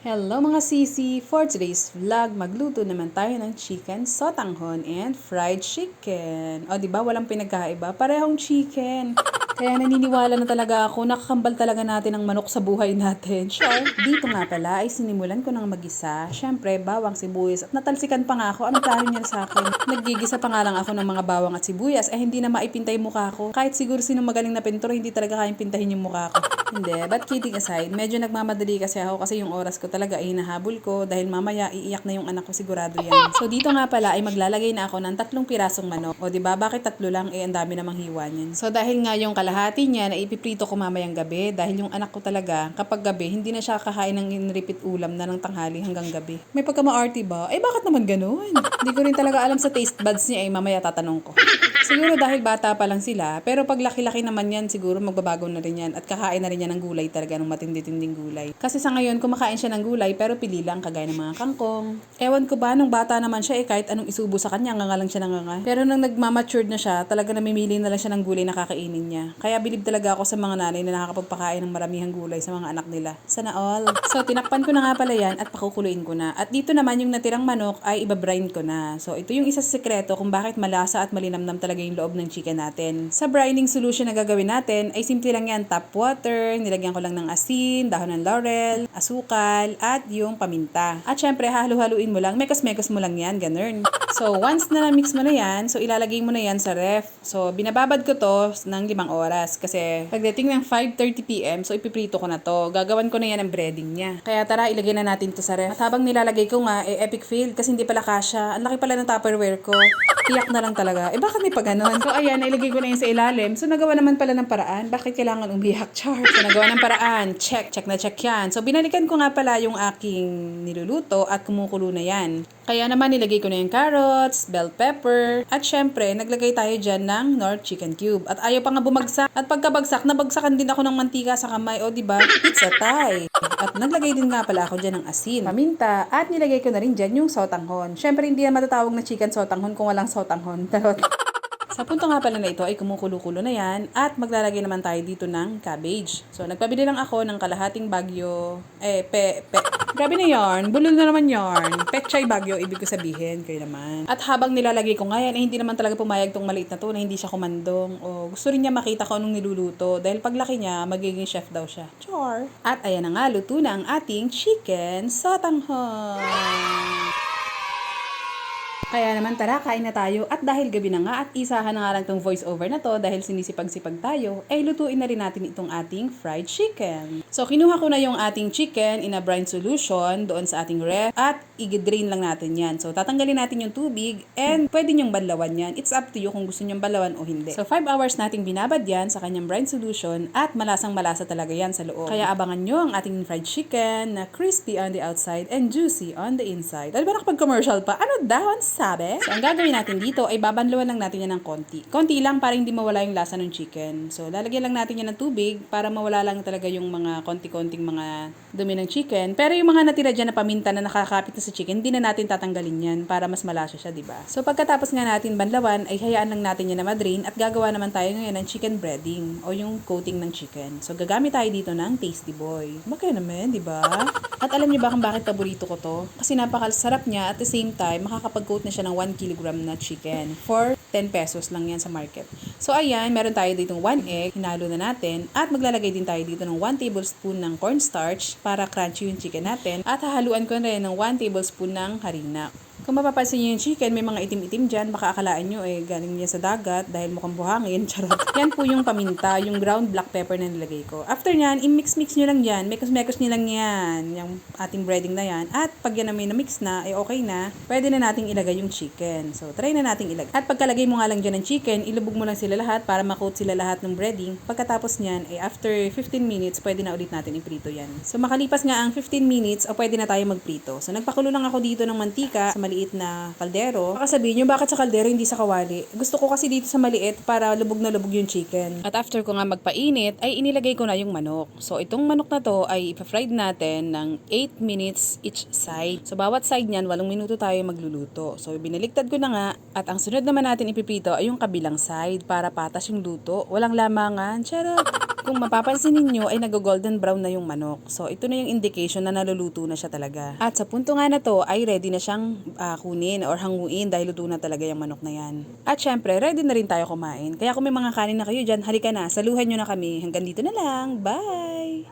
Hello mga sisi! For today's vlog, magluto naman tayo ng chicken sotanghon and fried chicken. O diba walang pinagkaiba? Parehong chicken. Kaya naniniwala na talaga ako, nakakambal talaga natin ang manok sa buhay natin. Sure. Dito nga pala ay sinimulan ko ng mag-isa. Siyempre, bawang, sibuyas at natalsikan pa nga ako. Anong plano niya sa akin? Naggigisa pa nga lang ako ng mga bawang at sibuyas hindi na maipintay mukha ko. Kahit siguro sino magaling na pintor, hindi talaga kayang pintahin yung mukha ko. Hindi, but kidding aside, medyo nagmamadali kasi ako kasi yung oras ko talaga ay hinahabol ko dahil mamaya iiyak na yung anak ko, sigurado yan. So dito nga pala ay maglalagay na ako ng 3 pirasong manok. O diba, bakit 3 lang? Ang dami namang hiwa niyan. So dahil nga yung kalahati niya na ipiprito ko mamayang gabi dahil yung anak ko talaga kapag gabi hindi na siya kakain ng in-repeat ulam na ng tanghali hanggang gabi. May pagkama-arty ba? Bakit naman ganun? Hindi ko rin talaga alam sa taste buds niya mamaya tatanong ko. Siguro dahil bata pa lang sila, pero pag laki-laki naman yan, siguro magbabago na rin yan at kakain na rin yan ng gulay talaga, ng matindi-tinding gulay. Kasi sa ngayon, kumakain siya ng gulay pero pili lang kagaya ng mga kangkong. Ewan ko ba, nung bata naman siya kahit anong isubo sa kanya, nga lang siya nanganga. Pero nung nagmamatured na siya, talaga namimili na lang siya ng gulay na kakainin niya. Kaya bilib talaga ako sa mga nanay na nakakapagpakain ng maramihang gulay sa mga anak nila. Sana all. So, tinakpan ko na nga pala yan at pakukuluin ko na. At dito naman yung natirang manok ay ibabrine ko na. So, ito yung isa sa sekreto kung bakit malasa at malinamnam talaga yung loob ng chicken natin. Sa brining solution na gagawin natin ay simple lang yan, tap water, nilagyan ko lang ng asin, dahon ng laurel, asukal, at yung paminta. At syempre, halu-haluin mo lang, mekos-mekos mo lang yan, ganun. So, once na na-mix mo na yan, so ilalagay mo na yan sa ref. So, binababad ko to ng 5 oras kasi pagdating ng 5:30 PM, so ipiprito ko na to. Gagawan ko na yan ang breading niya. Kaya tara, ilagay na natin to sa ref. At habang nilalagay ko nga, epic fail kasi hindi pala kasya. Ang laki pala ng Tupperware ko. Iyak na lang talaga. Bakit may pa ganun? So, ayan, nailagay ko na yun sa ilalim. So, nagawa naman pala ng paraan. Bakit kailangan umiyak, Char? So, nagawa ng paraan. Check na check yan. So, binalikan ko nga pala yung aking niluluto at kumukulo na yan. Kaya naman, nilagay ko na yung carrots, bell pepper, at syempre, naglagay tayo dyan ng Knorr chicken cube. At ayaw pa nga bumagsak. At pagkabagsak, nabagsakan din ako ng mantika sa kamay. O, diba? It's a tie. At naglagay din nga pala ako dyan ng asin, paminta, at nilagay ko na rin dyan yung sotanghon. Syempre, hindi yan matatawag na chicken sotanghon kung walang sotanghon. Tarot. Sa punto nga pala na ito ay kumukulo-kulo na yan at maglalagay naman tayo dito ng cabbage. So, nagpabili lang ako ng kalahating bagyo. Grabe na yarn. Bulol na naman yarn. Pechay bagyo, ibig ko sabihin. Kayo naman. At habang nilalagay ko nga yan, hindi naman talaga pumayag tong maliit na to na hindi siya kumandong. O gusto rin niya makita ko anong niluluto. Dahil paglaki niya, magiging chef daw siya. Char! At ayan na nga, luto na ang ating chicken sotanghon. Kaya naman tara, kain na tayo. At dahil gabi na nga at isahan na nga lang tong voice over na to dahil sinisipag-sipag tayo, lutuin na rin natin itong ating fried chicken. So, kinuha ko na yung ating chicken in a brine solution doon sa ating ref at i-drain lang natin yan. So, tatanggalin natin yung tubig and pwede nyong banlawan yan. It's up to you kung gusto nyong banlawan o hindi. So, 5 hours nating binabad yan sa kanyang brine solution at malasang-malasa talaga yan sa loob. Kaya abangan nyo ang ating fried chicken na crispy on the outside and juicy on the inside. Dahil ba nakapag-commercial pa? Ano daw ang sabi? So, ang gagawin natin dito ay babanluan lang natin yan ng konti. Konti lang para hindi mawala yung lasa ng chicken. So, lalagyan lang natin yan ng tubig para mawala lang talaga yung mga konti-konting mga dumi ng chicken. Pero yung mga natira dyan na paminta na nakakapit na sa chicken, hindi na natin tatanggalin yan para mas malasa siya, diba? So, pagkatapos nga natin banlawan, ay hayaan lang natin yan na madrain at gagawa naman tayo ngayon ng chicken breading o yung coating ng chicken. So, gagamit tayo dito ng Tasty Boy. Bakit naman, diba? At alam niyo ba kung bakit paborito ko to? Kasi napakasarap niya at the same time, makakapag-coat na siya ng 1 kilogram na chicken for 10 pesos lang yan sa market. So, ayan, meron tayo ditong 1 egg, hinalo na natin, at maglalagay din tayo dito ng 1 tablespoon ng cornstarch para crunchy yung chicken natin, at hahaluan ko rin ng 1 tablespoon ng harina. Kung mapapansin nyo yung chicken, may mga itim-itim dyan. Baka akalaan nyo galing yan sa dagat dahil mukhang buhangin. Charot. Yan po yung paminta, yung ground black pepper na nilagay ko. After nyan, i-mix-mix nyo lang yan. Mekos-mekos nyo lang yan. Yung ating breading na yan. At pag yan na may na-mix na, okay na, pwede na nating ilagay yung chicken. So, try na nating ilagay. At pagkalagay mo nga lang dyan ng chicken, ilubog mo lang sila lahat para makoat sila lahat ng breading. Pagkatapos nyan, after 15 minutes, pwede na ulit natin iprito yan. So, makalipas nga ang 15 minutes, pwede na tayo magprito. So, nagpakulo lang ako dito ng mantika sa maliit maliit na kaldero. Baka sabihin nyo, bakit sa kaldero hindi sa kawali? Gusto ko kasi dito sa maliit para lubog na lubog yung chicken. At after ko nga magpainit, ay inilagay ko na yung manok. So itong manok na to ay ipa-fried natin ng 8 minutes each side. So bawat side niyan, 8 minuto tayo magluluto. So binaligtad ko na nga at ang sunod naman natin ipiprito ay yung kabilang side para patas yung luto. Walang lamangan. Charot! Kung mapapansin ninyo ay nag-golden brown na yung manok. So ito na yung indication na naluluto na siya talaga. At sa punto nga na to ay ready na siyang kunin or hanguin dahil luto na talaga yung manok na yan. At syempre, ready na rin tayo kumain. Kaya kung may mga kanin na kayo dyan, halika na, saluhan nyo na kami. Hanggang dito na lang. Bye!